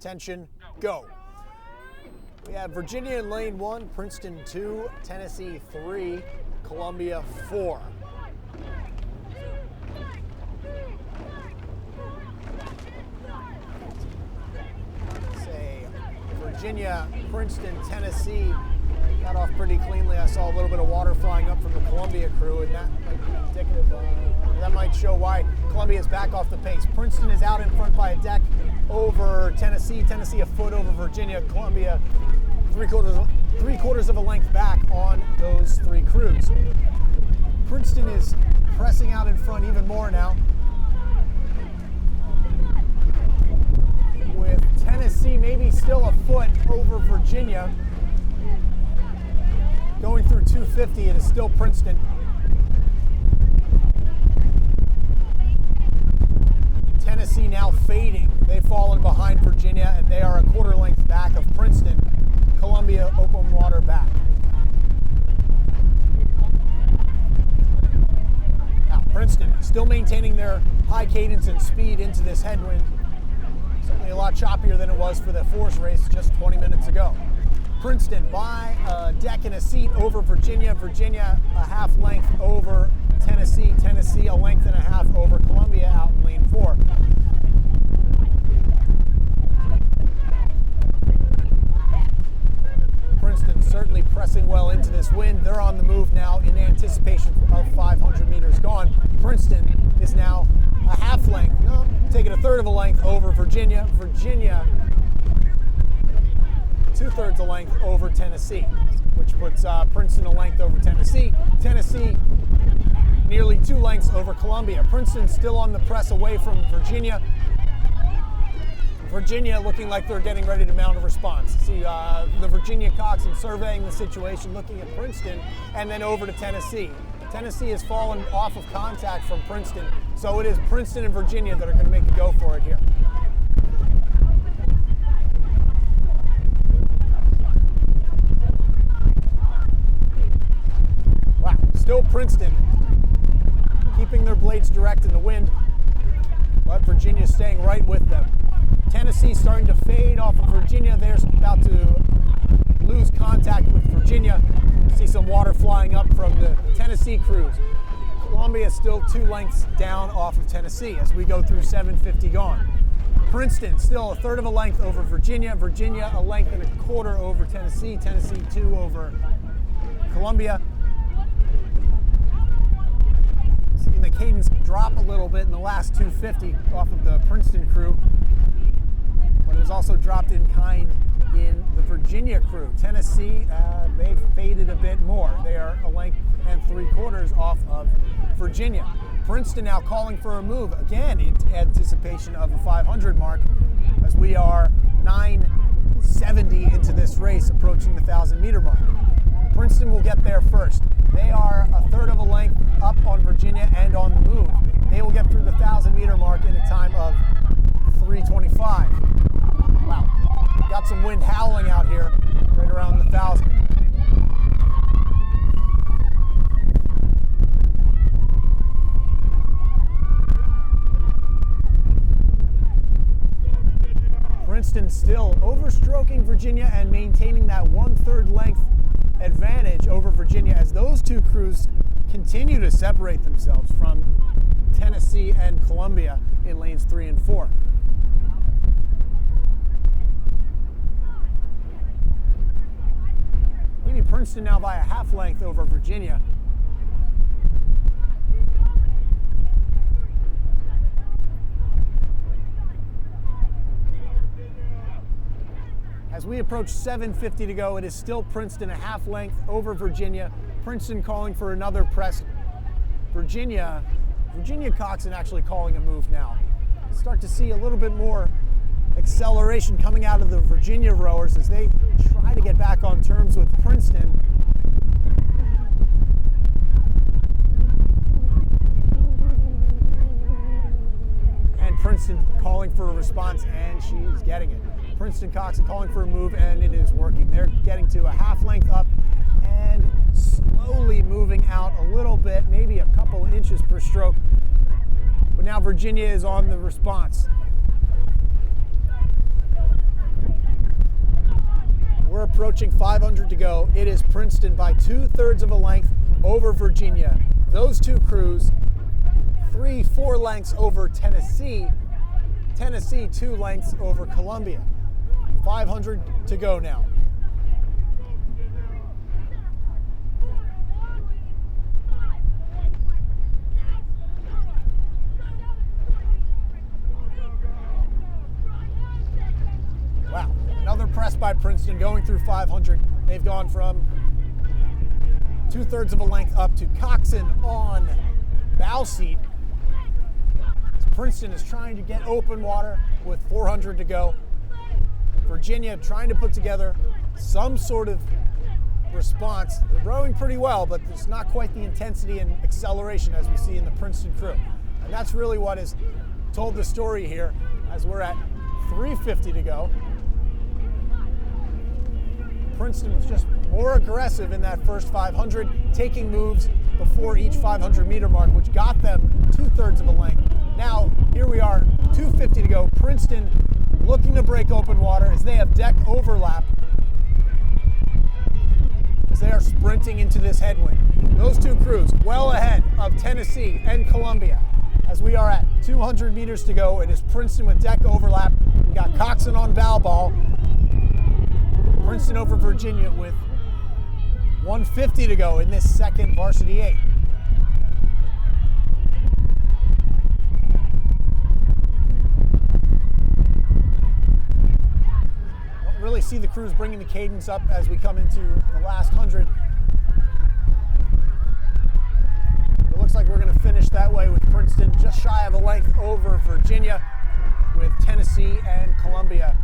Attention, go. We have Virginia in lane 1, Princeton 2, Tennessee 3, Columbia 4. Virginia, Princeton, Tennessee got off pretty cleanly. I saw a little bit of water flying up from the Columbia crew, and that might be indicative. That might show why Columbia is back off the pace. Princeton is out in front by a deck over Tennessee. Tennessee a foot over Virginia. Columbia three quarters of a length back on those three crews. Princeton is pressing out in front even more now, with Tennessee maybe still a foot over Virginia. Going through 250, it is still Princeton. Tennessee now fading. They've fallen behind Virginia, and they are a quarter length back of Princeton. Columbia open water back. Now Princeton still maintaining their high cadence and speed into this headwind. Certainly a lot choppier than it was for the fours race just 20 minutes ago. Princeton by a deck and a seat over Virginia. Virginia a half length over Tennessee. Tennessee a length and a half over Columbia out in lane 4. Princeton certainly pressing well into this wind. They're on the move now in anticipation of 500 meters gone. Princeton is now a half length, taking a third of a length over Virginia. Virginia 2/3 a length over Tennessee, which puts Princeton a length over Tennessee. Tennessee nearly 2 lengths over Columbia. Princeton still on the press away from Virginia. Virginia looking like they're getting ready to mount a response. See the Virginia coxswain surveying the situation, looking at Princeton, and then over to Tennessee. Tennessee has fallen off of contact from Princeton, so it is Princeton and Virginia that are going to make a go for it here. Wow, still Princeton keeping their blades direct in the wind, but Virginia staying right with them. Tennessee starting to fade off of Virginia. They're about to lose contact with Virginia. See some water flying up from the Tennessee crews. Columbia still 2 lengths down off of Tennessee as we go through 750 gone. Princeton still a third of a length over Virginia. Virginia a length and a quarter over Tennessee. Tennessee 2 over Columbia. Seeing the cadence drop a little bit in the last 250 off of the Princeton crew, but it has also dropped in kind in the Virginia crew. Tennessee, they've faded a bit more. They are a length and 3/4 off of Virginia. Princeton now calling for a move, again in anticipation of a 500 mark, as we are 970 into this race, approaching the 1,000 meter mark. Princeton will get there first. They are a third of a length up on Virginia and on the move. They will get through the 1,000 meter mark in a time of 3:25. Wow, got some wind howling out here right around the 1,000. Princeton still overstroking Virginia and maintaining that 1/3 length advantage over Virginia as those two crews continue to separate themselves from Tennessee and Columbia in lanes 3 and 4. Maybe Princeton now by a half length over Virginia. As we approach 750 to go, it is still Princeton a half length over Virginia. Princeton calling for another press. Virginia coxswain actually calling a move now. Start to see a little bit more acceleration coming out of the Virginia rowers as they try to get back on terms with Princeton. And Princeton calling for a response, and she's getting it. Princeton coxswain calling for a move, and it is working. They're getting to a half length up and slowly moving out a little bit, maybe a couple inches per stroke. But now Virginia is on the response. approaching 500 to go. It is Princeton by 2/3 of a length over Virginia. Those two crews, 3-4 lengths over Tennessee. Tennessee 2 lengths over Columbia. 500 to go now. Wow, another press by Princeton going through 500. They've gone from 2/3 of a length up to Coxon on bow seat. Princeton is trying to get open water with 400 to go. Virginia trying to put together some sort of response. They're rowing pretty well, but there's not quite the intensity and acceleration as we see in the Princeton crew. And that's really what has told the story here as we're at 350 to go. Princeton was just more aggressive in that first 500, taking moves before each 500 meter mark, which got them 2/3 of a length. Now, here we are, 250 to go. Princeton looking to break open water as they have deck overlap, as they are sprinting into this headwind. Those two crews well ahead of Tennessee and Columbia. As we are at 200 meters to go, it is Princeton with deck overlap. We got Coxon on bow ball. Princeton over Virginia with 150 to go in this second varsity 8. Don't really see the crews bringing the cadence up as we come into the last 100. It looks like we're going to finish that way with Princeton just shy of a length over Virginia, with Tennessee and Columbia